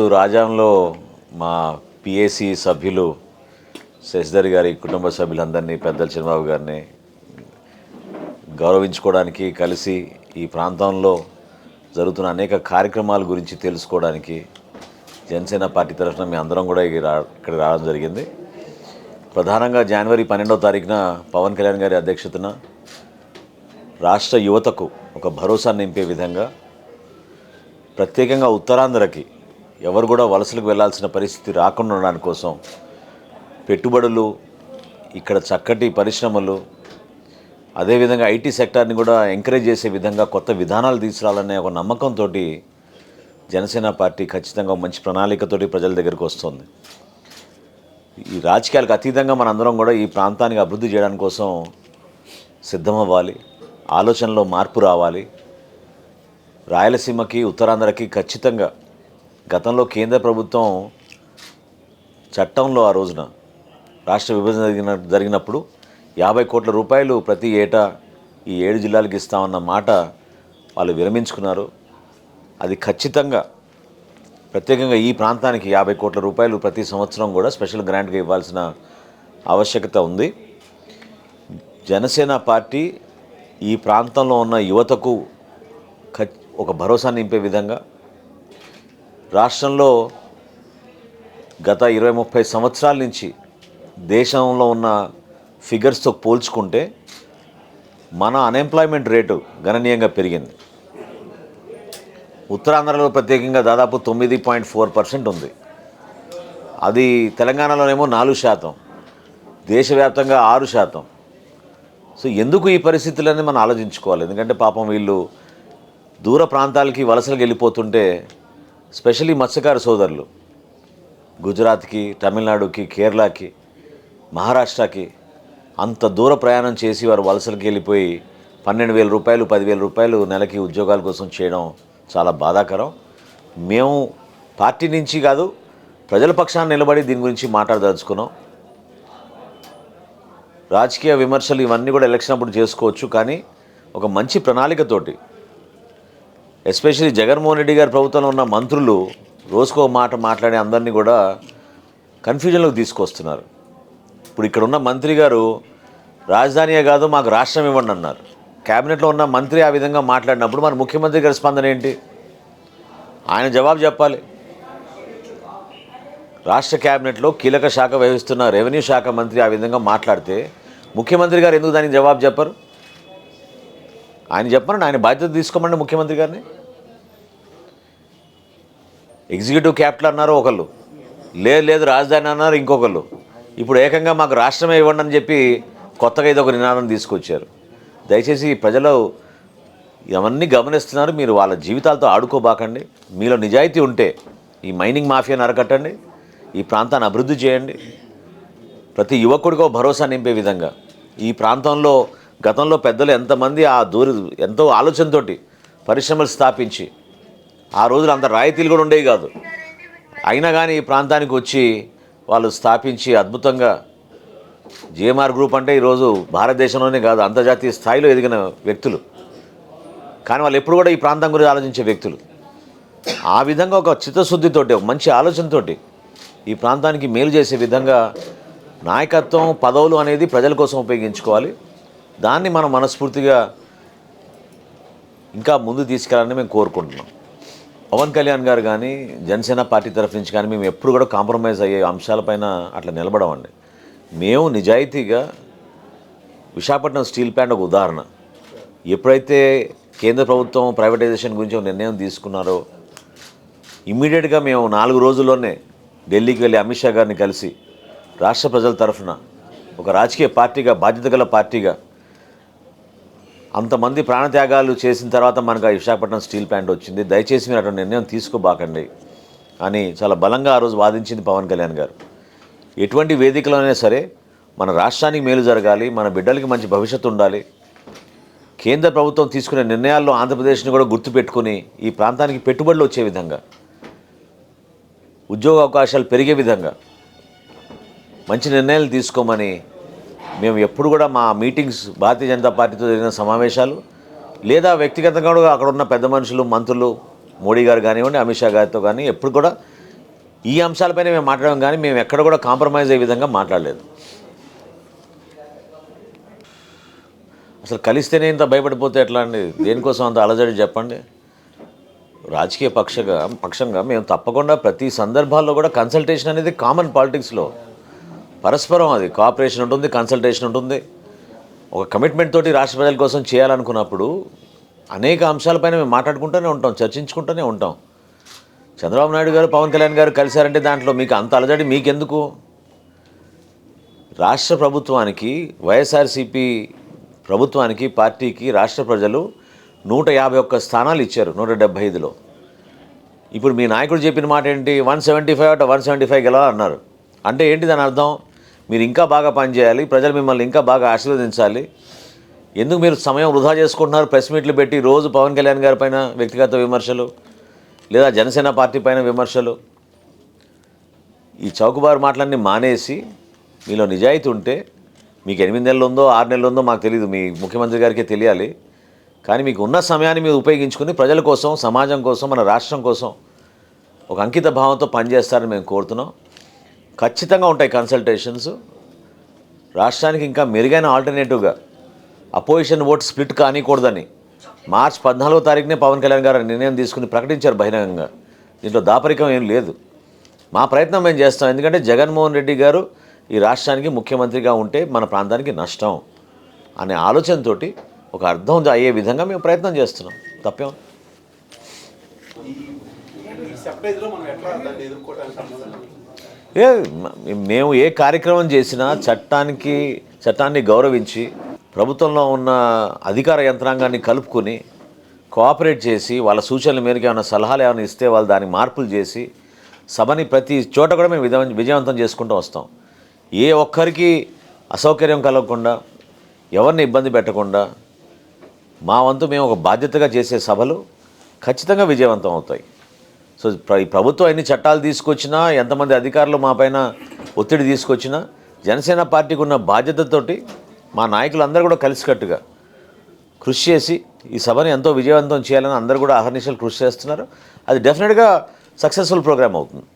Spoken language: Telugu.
ఈరోజు రాజాంలో మా పిఏసి సభ్యులు శశిధర్ గారి కుటుంబ సభ్యులందరినీ పెద్దల చంద్రబాబు గారిని గౌరవించుకోవడానికి కలిసి ఈ ప్రాంతంలో జరుగుతున్న అనేక కార్యక్రమాల గురించి తెలుసుకోవడానికి జనసేన పార్టీ తరఫున మీ అందరం కూడా ఇక్కడ రావడం జరిగింది. ప్రధానంగా జనవరి 12వ తారీఖున పవన్ కళ్యాణ్ గారి అధ్యక్షతన రాష్ట్ర యువతకు ఒక భరోసా నింపే విధంగా ప్రత్యేకంగా ఉత్తరాంధ్రకి ఎవరు కూడా వలసలకు వెళ్లాల్సిన పరిస్థితి రాకుండా ఉండడానికి కోసం పెట్టుబడులు, ఇక్కడ చక్కటి పరిశ్రమలు, అదేవిధంగా ఐటీ సెక్టార్ని కూడా ఎంకరేజ్ చేసే విధంగా కొత్త విధానాలు తీసుకురావాలనే ఒక నమ్మకంతో జనసేన పార్టీ ఖచ్చితంగా మంచి ప్రణాళికతోటి ప్రజల దగ్గరికి వస్తుంది. ఈ రాజకీయాలకు అతీతంగా మనందరం కూడా ఈ ప్రాంతానికి అభివృద్ధి చేయడానికి కోసం సిద్ధమవ్వాలి. ఆలోచనలో మార్పు రావాలి. రాయలసీమకి, ఉత్తరాంధ్రకి ఖచ్చితంగా గతంలో కేంద్ర ప్రభుత్వం చట్టంలో ఆ రోజున రాష్ట్ర విభజన జరిగినప్పుడు 50 కోట్ల రూపాయలు ప్రతి ఏటా ఈ 7 జిల్లాలకు ఇస్తామన్న మాట వాళ్ళు విరమించుకున్నారు. అది ఖచ్చితంగా ప్రత్యేకంగా ఈ ప్రాంతానికి 50 కోట్ల రూపాయలు ప్రతి సంవత్సరం కూడా స్పెషల్ గ్రాంట్గా ఇవ్వాల్సిన ఆవశ్యకత ఉంది. జనసేన పార్టీ ఈ ప్రాంతంలో ఉన్న యువతకు ఒక భరోసా నింపే విధంగా రాష్ట్రంలో గత 20-30 సంవత్సరాల నుంచి దేశంలో ఉన్న ఫిగర్స్తో పోల్చుకుంటే మన అన్ఎంప్లాయ్మెంట్ రేటు గణనీయంగా పెరిగింది. ఉత్తరాంధ్రలో ప్రత్యేకంగా దాదాపు 9.4% ఉంది. అది తెలంగాణలోనేమో 4%, దేశవ్యాప్తంగా 6%. సో ఎందుకు ఈ పరిస్థితులన్నీ మనం ఆలోచించుకోవాలి. ఎందుకంటే పాపం వీళ్ళు దూర ప్రాంతాలకి వలసలకు వెళ్ళిపోతుంటే, స్పెషల్లీ మత్స్యకార సోదరులు గుజరాత్కి, తమిళనాడుకి, కేరళకి, మహారాష్ట్రకి అంత దూర ప్రయాణం చేసి వారు వలసలకు వెళ్ళిపోయి 12,000 రూపాయలు, 10,000 రూపాయలు నెలకి ఉద్యోగాల కోసం చేయడం చాలా బాధాకరం. మేము పార్టీ నుంచి కాదు, ప్రజల పక్షాన్ని నిలబడి దీని గురించి మాట్లాడదలుచుకున్నాం. రాజకీయ విమర్శలు ఇవన్నీ కూడా ఎలక్షన్ అప్పుడు చేసుకోవచ్చు, కానీ ఒక మంచి ప్రణాళికతోటి, ఎస్పెషల్లీ జగన్మోహన్ రెడ్డి గారి ప్రభుత్వంలో ఉన్న మంత్రులు రోజుకో మాట మాట్లాడి అందరినీ కూడా కన్ఫ్యూజన్లోకి తీసుకొస్తున్నారు. ఇప్పుడు ఇక్కడ ఉన్న మంత్రి గారు రాజధానియే కాదు మాకు రాష్ట్రం ఇవ్వండి అన్నారు. క్యాబినెట్లో ఉన్న మంత్రి ఆ విధంగా మాట్లాడినప్పుడు మన ముఖ్యమంత్రి గారి స్పందన ఏంటి? ఆయన జవాబు చెప్పాలి. రాష్ట్ర క్యాబినెట్లో కీలక శాఖ వహిస్తున్న రెవెన్యూ శాఖ మంత్రి ఆ విధంగా మాట్లాడితే ముఖ్యమంత్రి గారు ఎందుకు దానికి జవాబు చెప్పరు? ఆయన చెప్పండి, ఆయన బాధ్యత తీసుకోమండి ముఖ్యమంత్రి గారిని. ఎగ్జిక్యూటివ్ క్యాపిటల్ అన్నారు ఒకళ్ళు, లేదు రాజధాని అన్నారు ఇంకొకళ్ళు. ఇప్పుడు ఏకంగా మాకు రాష్ట్రమే ఇవ్వండి అని చెప్పి కొత్తగా ఇది ఒక నినాదం తీసుకొచ్చారు. దయచేసి ప్రజలు ఇవన్నీ గమనిస్తున్నారు. మీరు వాళ్ళ జీవితాలతో ఆడుకోబాకండి. మీలో నిజాయితీ ఉంటే ఈ మైనింగ్ మాఫియాని అరకట్టండి, ఈ ప్రాంతాన్ని అభివృద్ధి చేయండి. ప్రతి యువకుడికో భరోసా నింపే విధంగా ఈ ప్రాంతంలో గతంలో పెద్దలు ఎంతమంది ఎంతో ఆలోచనతోటి పరిశ్రమలు స్థాపించి, ఆ రోజులు అంత రాయితీలు కూడా ఉండేవి కాదు, అయినా కానీ ఈ ప్రాంతానికి వచ్చి వాళ్ళు స్థాపించి అద్భుతంగా జిఎంఆర్ గ్రూప్ అంటే ఈరోజు భారతదేశంలోనే కాదు అంతర్జాతీయ స్థాయిలో ఎదిగిన వ్యక్తులు. కానీ వాళ్ళు ఎప్పుడు కూడా ఈ ప్రాంతం గురించి ఆలోచించే వ్యక్తులు. ఆ విధంగా ఒక చిత్తశుద్ధితోటి, ఒక మంచి ఆలోచనతోటి ఈ ప్రాంతానికి మేలు చేసే విధంగా నాయకత్వం, పదవులు అనేది ప్రజల కోసం ఉపయోగించుకోవాలి. దాన్ని మనం మనస్ఫూర్తిగా ఇంకా ముందు తీసుకెళ్ళాలని మేము కోరుకుంటున్నాం. పవన్ కళ్యాణ్ గారు కానీ, జనసేన పార్టీ తరఫు నుంచి కానీ మేము ఎప్పుడు కూడా కాంప్రమైజ్ అయ్యే అంశాలపైన అట్లా నిలబడమండి. మేము నిజాయితీగా, విశాఖపట్నం స్టీల్ ప్లాంట్ ఒక ఉదాహరణ, ఎప్పుడైతే కేంద్ర ప్రభుత్వం ప్రైవేటైజేషన్ గురించి ఒక నిర్ణయం తీసుకున్నారో ఇమ్మీడియట్గా మేము 4 రోజుల్లోనే ఢిల్లీకి వెళ్ళి అమిత్ షా గారిని కలిసి రాష్ట్ర ప్రజల తరఫున ఒక రాజకీయ పార్టీగా, బాధ్యత గల పార్టీగా, అంతమంది ప్రాణత్యాగాలు చేసిన తర్వాత మనకు ఆ విశాఖపట్నం స్టీల్ ప్లాంట్ వచ్చింది, దయచేసి మీరు అటువంటి నిర్ణయం తీసుకోబాకండి అని చాలా బలంగా ఆ రోజు వాదించింది పవన్ కళ్యాణ్ గారు. ఎటువంటి వేదికలోనైనా సరే మన రాష్ట్రానికి మేలు జరగాలి, మన బిడ్డలకి మంచి భవిష్యత్తు ఉండాలి, కేంద్ర ప్రభుత్వం తీసుకునే నిర్ణయాల్లో ఆంధ్రప్రదేశ్ని కూడా గుర్తుపెట్టుకుని ఈ ప్రాంతానికి పెట్టుబడులు వచ్చే విధంగా, ఉద్యోగ అవకాశాలు పెరిగే విధంగా మంచి నిర్ణయాలు తీసుకోమని మేము ఎప్పుడు కూడా మా మీటింగ్స్, భారతీయ జనతా పార్టీతో జరిగిన సమావేశాలు లేదా వ్యక్తిగతంగా కూడా అక్కడ ఉన్న పెద్ద మనుషులు, మంత్రులు, మోడీ గారు కానివ్వండి, అమిత్ షా గారితో కానీ ఎప్పుడు కూడా ఈ అంశాలపైన మేము మాట్లాడాం, కానీ మేము ఎక్కడ కూడా కాంప్రమైజ్ అయ్యే విధంగా మాట్లాడలేదు. అసలు కలిస్తేనే ఇంత భయపడిపోతే ఎట్లా అండి? దేనికోసం అంత అలజడి చెప్పండి. రాజకీయ పక్షంగా మేము తప్పకుండా ప్రతి సందర్భాల్లో కూడా కన్సల్టేషన్ అనేది కామన్ పాలిటిక్స్లో. పరస్పరం అది కోఆపరేషన్ ఉంటుంది, కన్సల్టేషన్ ఉంటుంది. ఒక కమిట్మెంట్ తోటి రాష్ట్ర ప్రజల కోసం చేయాలనుకున్నప్పుడు అనేక అంశాలపైన మేము మాట్లాడుకుంటూనే ఉంటాం, చర్చించుకుంటూనే ఉంటాం. చంద్రబాబు నాయుడు గారు, పవన్ కళ్యాణ్ గారు కలిశారంటే దాంట్లో మీకు అంత అలజడి మీకెందుకు? రాష్ట్ర ప్రభుత్వానికి, వైఎస్ఆర్సీపీ ప్రభుత్వానికి, పార్టీకి రాష్ట్ర ప్రజలు 151 స్థానాలు ఇచ్చారు 175లో. ఇప్పుడు మీ నాయకుడు చెప్పిన మాట ఏంటి? 175 175 గెలవాలన్నారు. అంటే ఏంటి దాని అర్థం? మీరు ఇంకా బాగా పనిచేయాలి, ప్రజలు మిమ్మల్ని ఇంకా బాగా ఆశీర్వదించాలి. ఎందుకు మీరు సమయం వృధా చేసుకుంటున్నారు? ప్రెస్ మీట్లు పెట్టి రోజు పవన్ కళ్యాణ్ గారి పైన వ్యక్తిగత విమర్శలు, లేదా జనసేన పార్టీ పైన విమర్శలు. ఈ చౌకబారు మాటలన్నీ మానేసి మీలో నిజాయితీ ఉంటే, మీకు 8 నెలలు ఉందో 6 నెలలు ఉందో మాకు తెలియదు, మీ ముఖ్యమంత్రి గారికే తెలియాలి. కానీ మీకు ఉన్న సమయాన్ని మీరు ఉపయోగించుకుని ప్రజల కోసం, సమాజం కోసం, మన రాష్ట్రం కోసం ఒక అంకిత భావంతో పనిచేస్తారని మేము కోరుతున్నాం. ఖచ్చితంగా ఉంటాయి కన్సల్టేషన్స్. రాష్ట్రానికి ఇంకా మెరుగైన ఆల్టర్నేటివ్గా అపోజిషన్ ఓట్ స్ప్లిట్ కానికూడదని మార్చి 14వ తారీఖునే పవన్ కళ్యాణ్ గారు నిర్ణయం తీసుకుని ప్రకటించారు బహిరంగంగా. దీంట్లో దాపరికం ఏం లేదు. మా ప్రయత్నం మేము చేస్తాం. ఎందుకంటే జగన్మోహన్ రెడ్డి గారు ఈ రాష్ట్రానికి ముఖ్యమంత్రిగా ఉంటే మన ప్రాంతానికి నష్టం అనే ఆలోచనతోటి ఒక అర్థం అయ్యే విధంగా మేము ప్రయత్నం చేస్తున్నాం. తప్పేం? మేము ఏ కార్యక్రమం చేసినా చట్టాన్ని గౌరవించి ప్రభుత్వంలో ఉన్న అధికార యంత్రాంగాన్ని కలుపుకొని కోఆపరేట్ చేసి వాళ్ళ సూచనల మేరకు ఏమైనా సలహాలు ఏమైనా ఇస్తే వాళ్ళు దానికి మార్పులు చేసి సభని ప్రతి చోట కూడా మేము విజయవంతం చేసుకుంటూ వస్తాం. ఏ ఒక్కరికి అసౌకర్యం కలగకుండా, ఎవరిని ఇబ్బంది పెట్టకుండా మా వంతు మేము ఒక బాధ్యతగా చేసే సభలు ఖచ్చితంగా విజయవంతం అవుతాయి. సో ఈ ప్రభుత్వం ఎన్ని చట్టాలు తీసుకొచ్చినా, ఎంతమంది అధికారులు మా పైన ఒత్తిడి తీసుకొచ్చినా, జనసేన పార్టీకి ఉన్న బాధ్యతతోటి మా నాయకులందరూ కూడా కలిసికట్టుగా కృషి చేసి ఈ సభని ఎంతో విజయవంతం చేయాలని అందరూ కూడా అహర్నిశలు కృషి చేస్తున్నారు. అది డెఫినెట్గా సక్సెస్ఫుల్ ప్రోగ్రామ్ అవుతుంది.